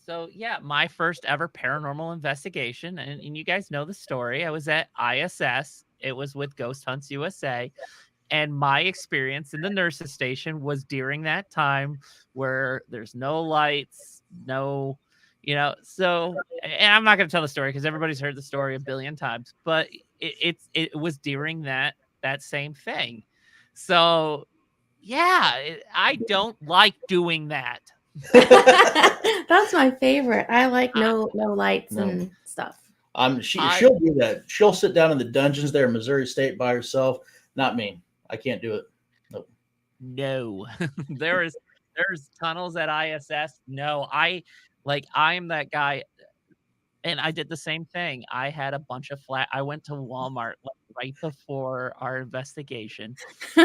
so yeah, my first ever paranormal investigation, and you guys know the story. I was at ISS. It was with Ghost Hunts USA. And my experience in the nurses station was during that time where there's no lights, so, and I'm not going to tell the story because everybody's heard the story a billion times, but it was during that same thing. So yeah, I don't like doing that. That's my favorite. I like no lights and stuff. She'll do that. She'll sit down in the dungeons there in Missouri State by herself. Not me. I can't do it. Nope. No. there's tunnels at ISS. No, I'm that guy, and I did the same thing. I had a bunch of I went to Walmart right before our investigation.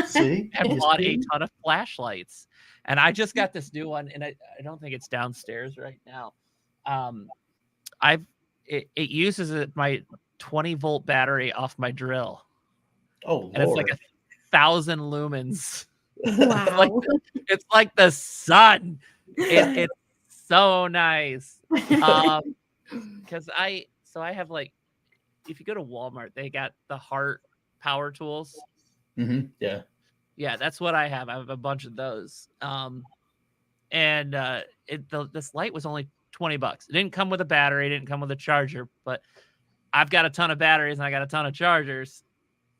See? And bought a ton of flashlights. And I just got this new one, and I don't think it's downstairs right now. It uses my 20-volt battery off my drill. Oh, and Lord. It's like 1,000 lumens. Wow. It's like the sun. It's so nice. Because I have like, if you go to Walmart, they got the heart power tools. Yeah. Yeah, that's what I have. I have a bunch of those. And this light was only $20. It didn't come with a battery, it didn't come with a charger, but I've got a ton of batteries and I got a ton of chargers.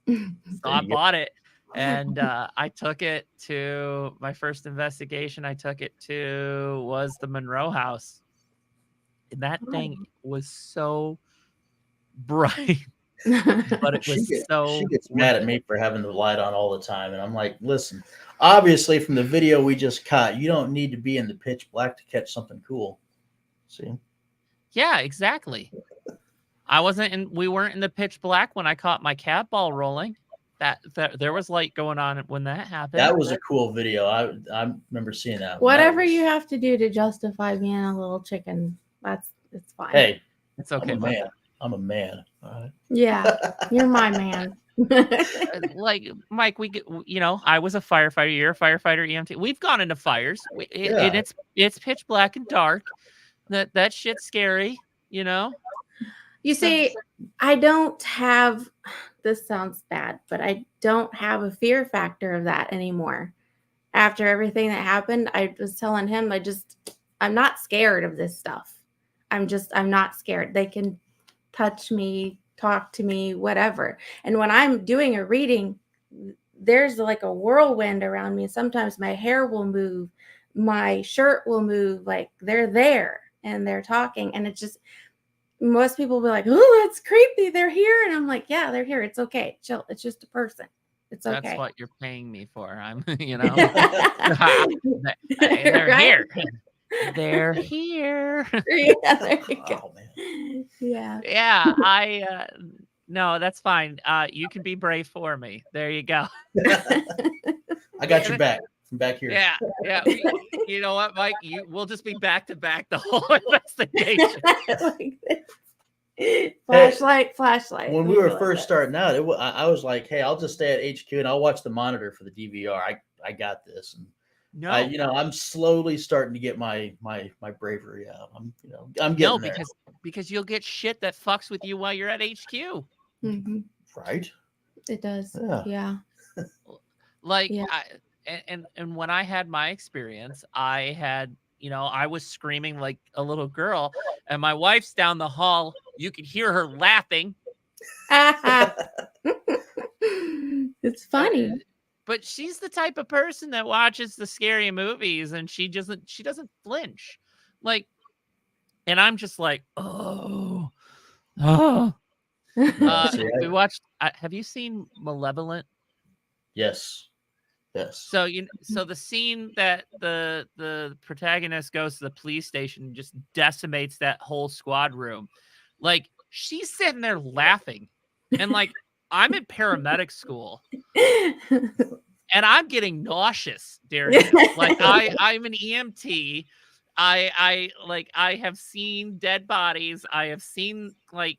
So I bought it, and I took it to my first investigation. I took it to was the Monroe house. And that thing was so bright, but it was She so gets worth mad at it. me for having the light on all the time, and I'm like, listen, obviously from the video we just caught, you don't need to be in the pitch black to catch something cool. See? Yeah, exactly. We weren't in the pitch black when I caught my cat ball rolling. That there was light going on when that happened. That was a cool video. I remember seeing that. Whatever you have to do to justify being a little chicken, it's fine. Hey, it's okay. I'm a man. I'm a man. All right. Yeah, you're my man. Like Mike, I was a firefighter. You're a firefighter, EMT. We've gone into fires, and it's pitch black and dark. That shit's scary, you know. You see, I don't have. This sounds bad, but I don't have a fear factor of that anymore. After everything that happened, I was telling him, I'm not scared of this stuff. I'm not scared. They can touch me, talk to me, whatever. And when I'm doing a reading, there's like a whirlwind around me. Sometimes my hair will move, my shirt will move, like they're there and they're talking. And it's just, most people will be like, oh, that's creepy. They're here. And I'm like, yeah, they're here. It's okay. Chill. It's just a person. It's okay. That's what you're paying me for. I'm, they're Right? here. They're here. Yeah, there you go. Oh, man. Yeah. Yeah, no, that's fine. You can be brave for me. There you go. I got your back from back here. Yeah. You know what, Mike? We'll just be back to back the whole investigation. Like flashlight. When we were first starting out, I was like, hey, I'll just stay at HQ and I'll watch the monitor for the DVR. I got this. And no, I'm slowly starting to get my bravery out. I'm getting there. because you'll get shit that fucks with you while you're at HQ. Mm-hmm. Right? It does. Yeah. Like, yeah. And when I had my experience, I had, I was screaming like a little girl, and my wife's down the hall. You could hear her laughing. It's funny. But she's the type of person that watches the scary movies and she doesn't flinch. Like, and I'm just like, oh. We watched, have you seen Malevolent? Yes. So so the scene that the protagonist goes to the police station and just decimates that whole squad room. Like, she's sitting there laughing, and like, I'm in paramedic school, and I'm getting nauseous during this. Like, I'm an EMT. I have seen dead bodies. I have seen like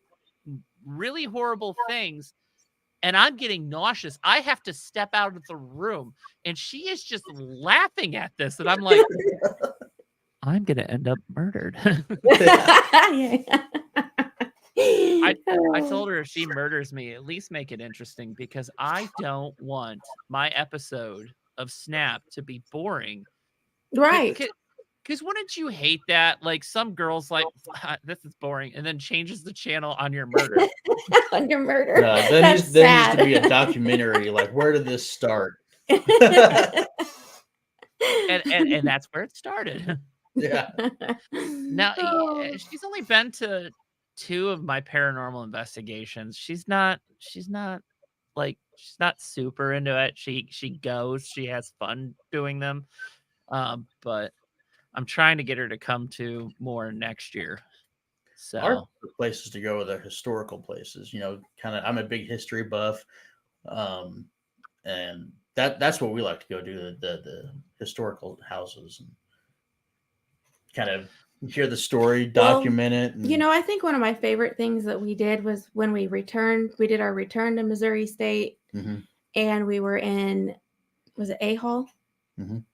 really horrible things. And I'm getting nauseous. I have to step out of the room. And she is just laughing at this. And I'm like, I'm going to end up murdered. I told her if she murders me, at least make it interesting, because I don't want my episode of Snap to be boring. Right. Because wouldn't you hate that? Like, some girl's like, this is boring, and then changes the channel on your murder. On your murder. No, there needs to be a documentary. Like, where did this start? and that's where it started. Yeah. Now, she's only been to 2 of my paranormal investigations. She's not super into it. She goes. She has fun doing them. But I'm trying to get her to come to more next year. So our places to go are the historical places, kind of. I'm a big history buff. And that's what we like to go do, the historical houses, and kind of hear the story, document it. And, I think one of my favorite things that we did was when we did our return to Missouri State, mm-hmm. and we were in was it A-Hall? Mhm.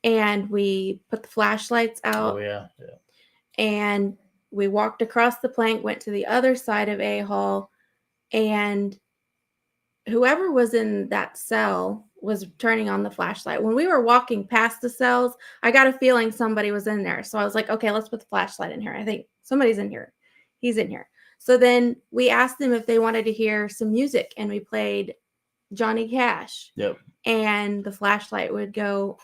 And we put the flashlights out. Oh yeah. And we walked across the plank, went to the other side of A-Hall, and whoever was in that cell was turning on the flashlight. When we were walking past the cells, I got a feeling somebody was in there. So I was like, okay, let's put the flashlight in here. I think somebody's in here. He's in here. So then we asked them if they wanted to hear some music, and we played Johnny Cash. Yep. And the flashlight would go.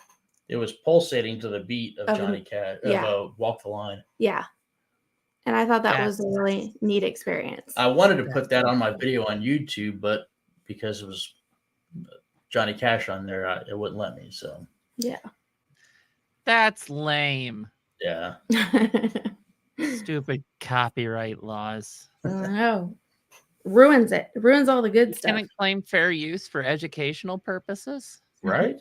It was pulsating to the beat of Johnny Cash, of Walk the Line. Yeah. And I thought that was a That's- really neat experience. I wanted to put that on my video on YouTube, but because it was Johnny Cash on there, it wouldn't let me. So Yeah. That's lame. yeah. Stupid copyright laws. I don't know. Ruins it. Ruins all the good stuff. Can it claim fair use for educational purposes? Right?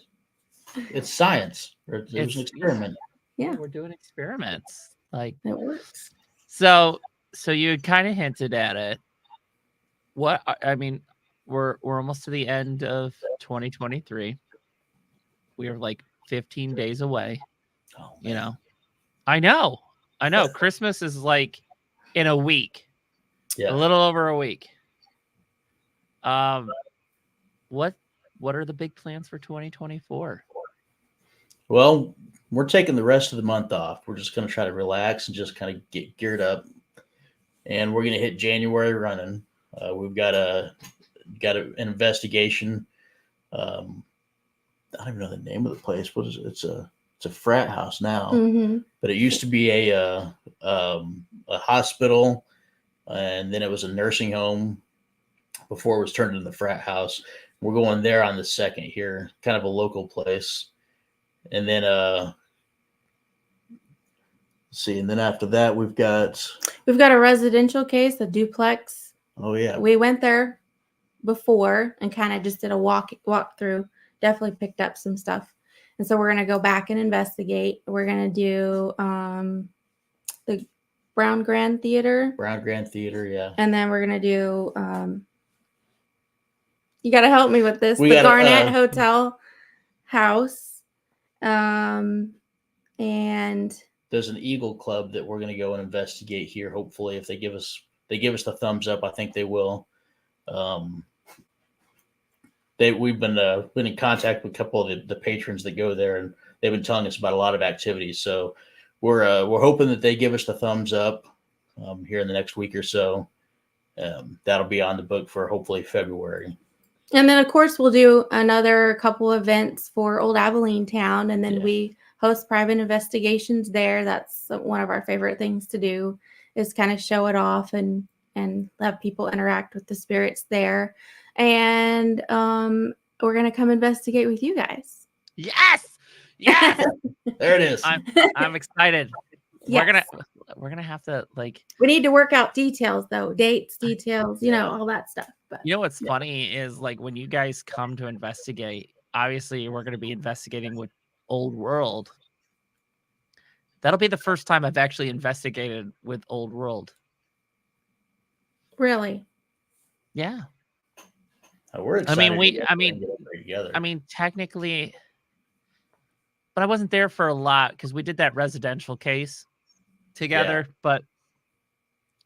It's science. It was It's- an experiment. Yeah. We're doing experiments. Like, It works. so you kind of hinted at it. What I mean, we're almost to the end of 2023. We are like 15 days away. Oh, You know, I know. Christmas is like in a week, Yeah. a little over a week. What are the big plans for 2024? Well, we're taking the rest of the month off. We're just going to try to relax and just kind of get geared up. And we're going to hit January running. We've got an investigation. I don't even know the name of the place. What is it? It's a frat house now, but it used to be a hospital, and then it was a nursing home before it was turned into the frat house. We're going there on the 2nd here, kind of a local place. And then let's see, and then after that we've got a residential case, a duplex. Oh yeah. We went there before and kind of just did a walk through. Definitely picked up some stuff. And so we're going to go back and investigate. We're going to do the Brown Grand Theater. Yeah. And then we're going to do you got to help me with this. We the gotta, Garnet Hotel House. And there's an Eagle Club that we're going to go and investigate here. Hopefully, if they give us the thumbs up, I think they will. We've been in contact with a couple of the patrons that go there, and they've been telling us about a lot of activities. So we're hoping that they give us the thumbs up here in the next week or so. That'll be on the book for hopefully February. And then, of course, we'll do another couple events for Old Abilene Town, and then we host private investigations there. That's one of our favorite things to do, is kind of show it off and have people interact with the spirits there. And we're gonna come investigate with you guys. Yes. There it is. I'm excited. Yes. We're gonna have to, like, we need to work out details though, dates, details, you know, all that stuff. But you know what's funny is, like, when you guys come to investigate, obviously we're gonna be investigating with Old World. That'll be the first time I've actually investigated with Old World. really, Yeah. We're excited. I mean, technically, but I wasn't there for a lot because we did that residential case together, but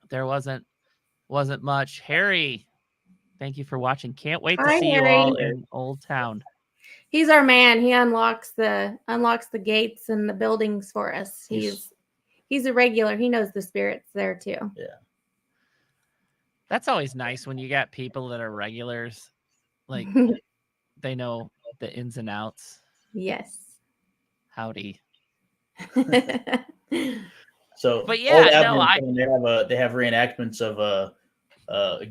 there wasn't much. Harry, thank you for watching. Can't wait to see Harry. you all in Old Town. he's our man. He unlocks the gates and the buildings for us. He's a regular. He knows the spirits there too. Yeah. That's always nice when you got people that are regulars, like they know the ins and outs. Yes. Howdy. So, but yeah, they have reenactments of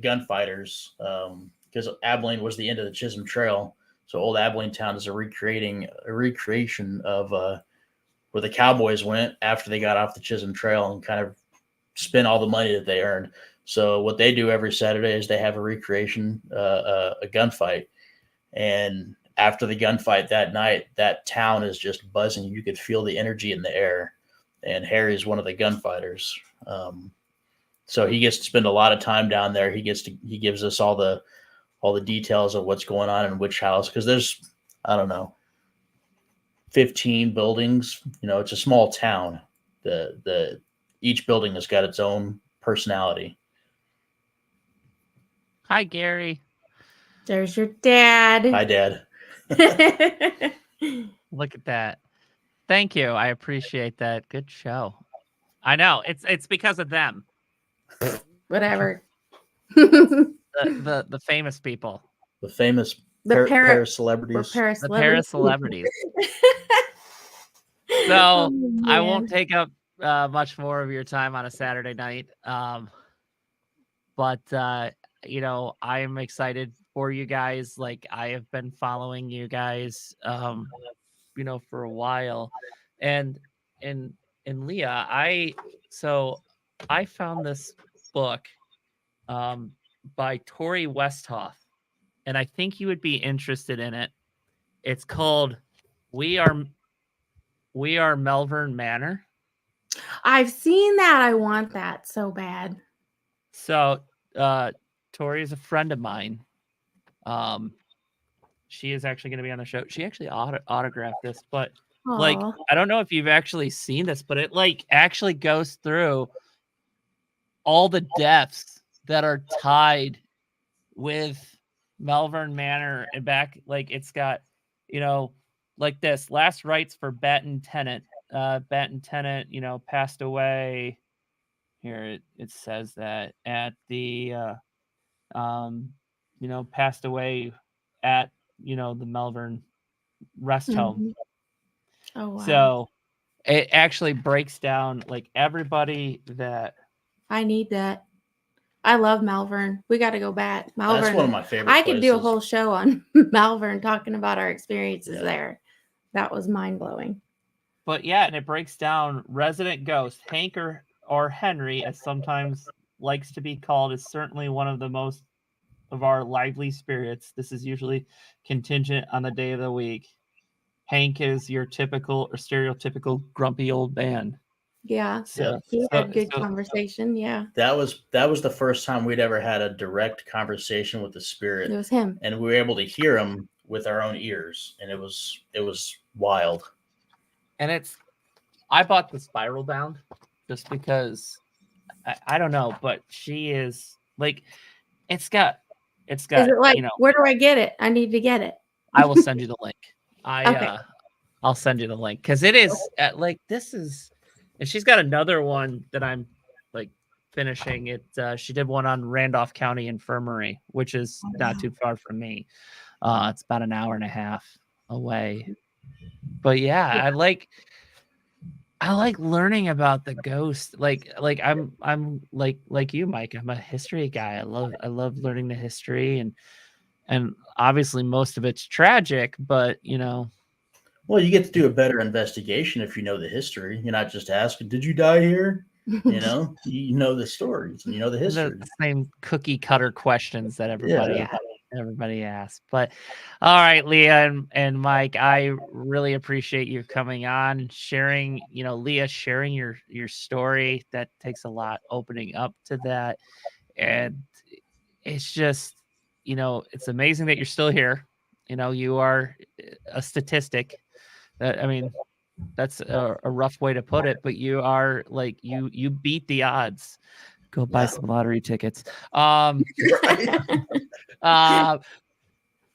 gunfighters because Abilene was the end of the Chisholm Trail. So Old Abilene Town is a recreation of where the cowboys went after they got off the Chisholm Trail and kind of spent all the money that they earned. So what they do every Saturday is they have a recreation, a gunfight. And after the gunfight that night, that town is just buzzing. You could feel the energy in the air. And Harry's one of the gunfighters. So he gets to spend a lot of time down there. He gives us all the details of what's going on in which house. Cause there's, I don't know, 15 buildings. You know, it's a small town. The each building has got its own personality. Hi, Gary. There's your dad. Hi, Dad. Look at that. Thank you. I appreciate that. Good show. I know it's because of them. Whatever. The famous people. The famous The pair of We're celebrities. The pair of celebrities. So Oh, I man. won't take up much more of your time on a Saturday night. But you know, I am excited for you guys. Like, I have been following you guys you know, for a while. And Leah, I found this book by Tori Westhoff, and I think you would be interested in it. It's called We Are Melbourne Manor. I've seen that. I want that so bad. So Tori is a friend of mine. She is actually going to be on the show. She actually autographed this, but like, Aw. I don't know if you've actually seen this, but it like actually goes through all the deaths that are tied with Malvern Manor and back. Like, it's got, you know, like this last rites for Batten Tennant. Batten Tennant, you know, passed away. Here it says that at the you know, passed away at, you know, the Malvern rest home. Mhm. Oh, wow. So it actually breaks down like everybody that I need that. I love Malvern. We got to go back. Malvern. That's one of my favorite I could do a places. whole show on Malvern talking about our experiences Yeah. there. That was mind blowing. But yeah, and it breaks down resident ghost Hank or Henry, as sometimes likes to be called, is certainly one of the most of our lively spirits. This is usually contingent on the day of the week. Hank is your typical or stereotypical grumpy old man. Yeah. So, He had good so conversation. Yeah. That was the first time we'd ever had a direct conversation with the spirit, It was him. and we were able to hear him with our own ears, and it was wild. and I bought the spiral bound just because I don't know, but she is like, it's got Is it like, you know, where do I get it? I need to get it. I will send you the link. Okay. I'll send you the link because it is like, this is, and she's got another one that I'm like finishing it. She did one on Randolph County Infirmary, which is not too far from me. It's about an hour and a half away. But yeah, I like learning about the ghost. Like I'm like you, Mike. I'm a history guy. I love learning the history, and obviously most of it's tragic, but you know. Well, you get to do a better investigation if you know the history. You're not just asking, "Did you die here?" You know, you know the stories and you know the history. The same cookie cutter questions that everybody Yeah. everybody asks. But all right, Leah and Mike, I really appreciate you coming on and sharing, you know, Leah sharing your story. That takes a lot, opening up to that. And it's just, you know, it's amazing that you're still here. You know, you are a statistic. I mean, that's a rough way to put it, but you are like, you beat the odds. Go buy some lottery tickets.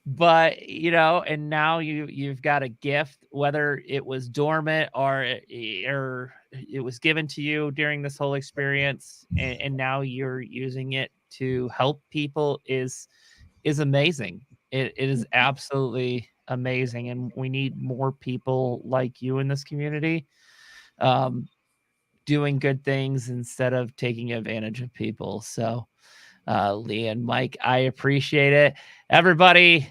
But you know, and now you've got a gift, whether it was dormant or it was given to you during this whole experience, and now you're using it to help people is amazing. It is absolutely amazing, and we need more people like you in this community, doing good things instead of taking advantage of people. So Lee and Mike, I appreciate it. Everybody,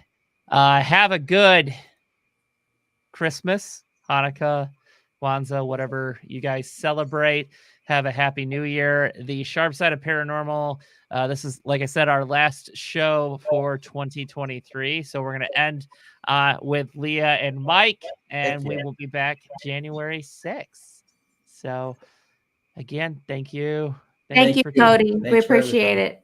have a good Christmas, Hanukkah, Kwanzaa, whatever you guys celebrate. Have a happy new year. The Sharp Side of Paranormal. This is, like I said, our last show for 2023. So we're going to end with Leah and Mike, and we will be back January 6th. So again, thank you. Thank you, for Cody. Thanks We for appreciate everything. it.